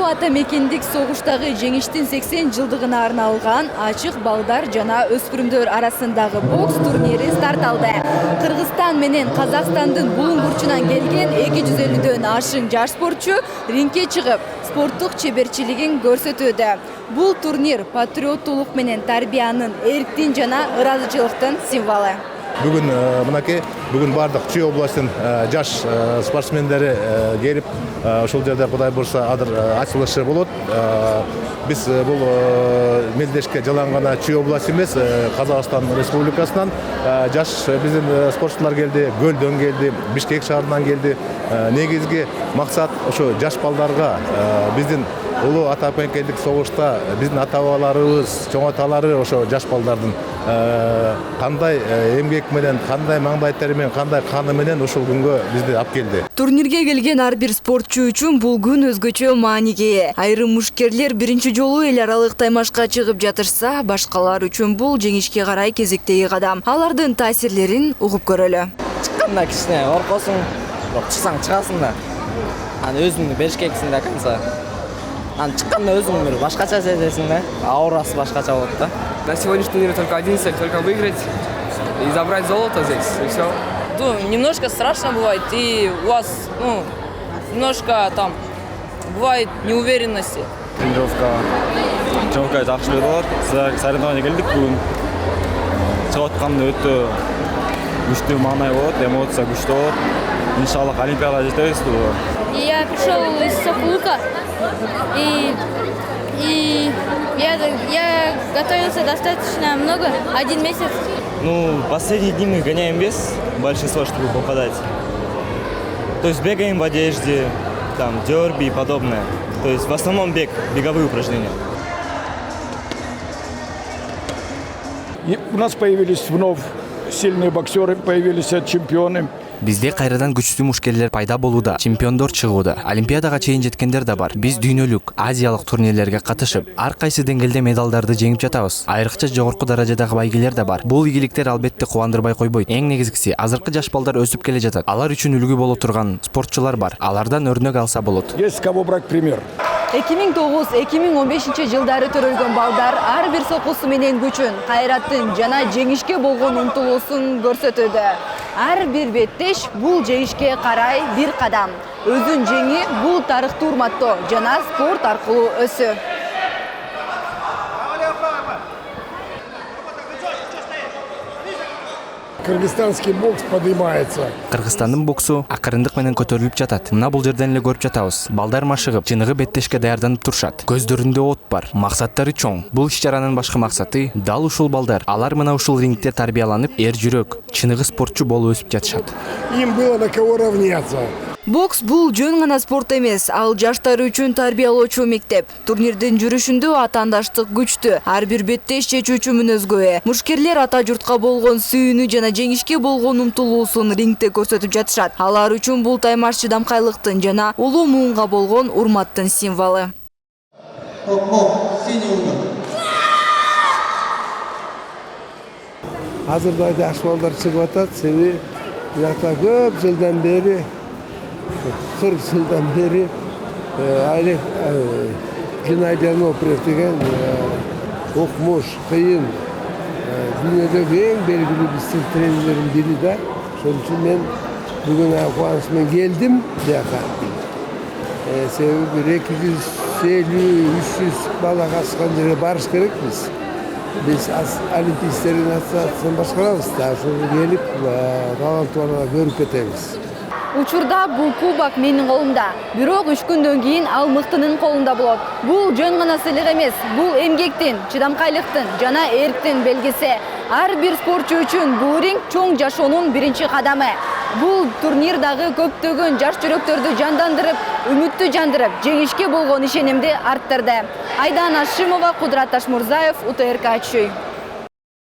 ата мекендик согуштагы жеңиштин 80 жылдыгына арналган ачык балдар жана өспүрүмдөр арасындагы бокс турнири старт алды. Кыргызстан менен Казакстандын булуң бурчунан келген 250дөн ашык жаш спортчу рингке чыгып, спорттук чеберчилигин көрсөтүүдө. Бул турнир патриоттулук менен тарбиянын, эрктин жана ыраазычылыктын символу. Бүгін бардық Чүй областын жаш спортсмендері келіп, ошол жерде Кудай бурса адыр ачылышы болот. Біз бұл мелдешке жалаң гана Чүй областы эмес, Казакстан Республикасынан жаш биздин спортчулар келди, Көлдөн келди, Бишкек шаарынан келди. Негизги максат ошо жаш балдарга биздин улуу ата мекендик согушта биздин ата-бабаларыбыз, чоң аталары ошо жаш балдардын кандай эмгек менен, кандай маңдай тери менен, кандай каны менен ушул күнгө бизди алып келди. Турнирге келген ар бир спортчу үчүн бул күн өзгөчө мааниге ээ. Айрым мушкерлер биринчи жолу эл аралык таймашка чыгып жатышса, башкалар үчүн бул жеңишке карай кезектеги кадам. Алардын таасирлерин угуп көрөлү. Чыкканда кичине коркосуң, бирок чыксаң чыгасың да. Аны өзүңдү беришкексиң да канса. Аны чыкканда өзүң бир башкача сезесиң да. Аурасы башкача болот да. На сегодняшний турнир только один цель, только выиграть и забрать золото здесь, и все. Немножко страшно бывает, и у вас, немножко там бывает неуверенности. Тренировка чоңкай жакшы болот. Соревнования келдик бүгүн. Чыгып атканда өтө күчтүү маанай болот, эмоция күчтүү болот. Иншаллах Олимпиадага жетебиз. Я пришел из Сокулука, и я готовился достаточно много, 1 месяц. Последние дни мы гоняем вес, большинство, чтобы попадать. То есть бегаем в одежде, там, дерби и подобное. То есть в основном бег, беговые упражнения. И у нас появились вновь сильные боксеры, появились чемпионы. Бизде кайрадан күчтүү мушкерлер пайда болууда, чемпиондор чыгууда. Олимпиадага чейин жеткендер да бар. Биз дүйнөлүк, азиялык турнирлерге катышып, ар кайсы деңгээлде медалдарды жеңип жатабыз. Айрыкча жогорку даражадагы байгелер да бар. Бул ийгиликтер албетте кубандырбай койбойт. Эң негизгиси, азыркы жаш балдар өсүп келе жатат. Алар үчүн үлгү боло турган спортчулар бар. Алардан өрнөк алса болот. Есть кого брать пример. 2009-2015 жылдары төрөлгөн балдар ар бир сокусу менен күчүн, кайратын жана жеңишке болгон умтулуусун көрсөтүүдө. Ар бир беттеш бул жеңишке карай бир кадам. Өзүн жеңи бул тарыхты урматтоо жана спорт аркылуу өсүү. Кыргызстанский бокс поднимается. Кыргызстандын боксу акырындык менен көтөрүлүп жатат. Мына бул жерден эле көрүп жатабыз. Балдар машыгып, чыныгы беттешке даярданып турушат. Көздөрүндө от бар, максаттары чоң. Бул иш-чаранын башкы максаты дал ушул балдар. Алар мына ушул рингте тарбияланып, эр жүрөк, чыныгы спортчу болуп өсүп жатышат. Им было на кого равняться. Бокс бул жөн гана спорт эмес, ал жаштар үчүн тарбиялоочу мектеп. Турнирдин жүрүшүндө атаандаштык күчтүү, ар бир беттеш чечүүчү мүнөзгө ээ. Мушкерлер ата журтка болгон сүйүүнү жана жеңишке болгон умтулуусун рингте көрсөтүп жатышат. Алар үчүн бул таймаш чыдамкайлыктын жана улуу муунга болгон урматтын символу. Азырда жаш балдар чыгып атат, себеби жакта көп жылдан бери 40 жылдан бери Олег Геннадий Аноприев деген окмуш, кыйын, дүйнөдөгү эң белгилүү биздин тренерлердин бири да. Ошон үчүн мен бүгүн кубаныч менен келдим буяка. Себеби 250-300 бала катышкан жерге барыш керекпиз. Biz Olimpiyistlerin atsatısını başkarabız da, şunu gelip таланттууларды көрүп кетебиз. Учурда бул кубок менин колумда. Бирок 3 күндөн кийин ал мыктынын колунда болот. Бул жөн гана сыйлык эмес, бул эмгектин, чыдамкайлыктын жана эрктин белгиси. Ар бир спортчу үчүн бул ринг чоң жашоонун биринчи кадамы. Бул турнир дагы көптөгөн жаш жүрөктөрдү жандандырып, үмүттү жандырып, жеңишке болгон ишенимди арттырды. Айдан Ашимова, Кудрат Ташмурзаев, УТРК Чүй.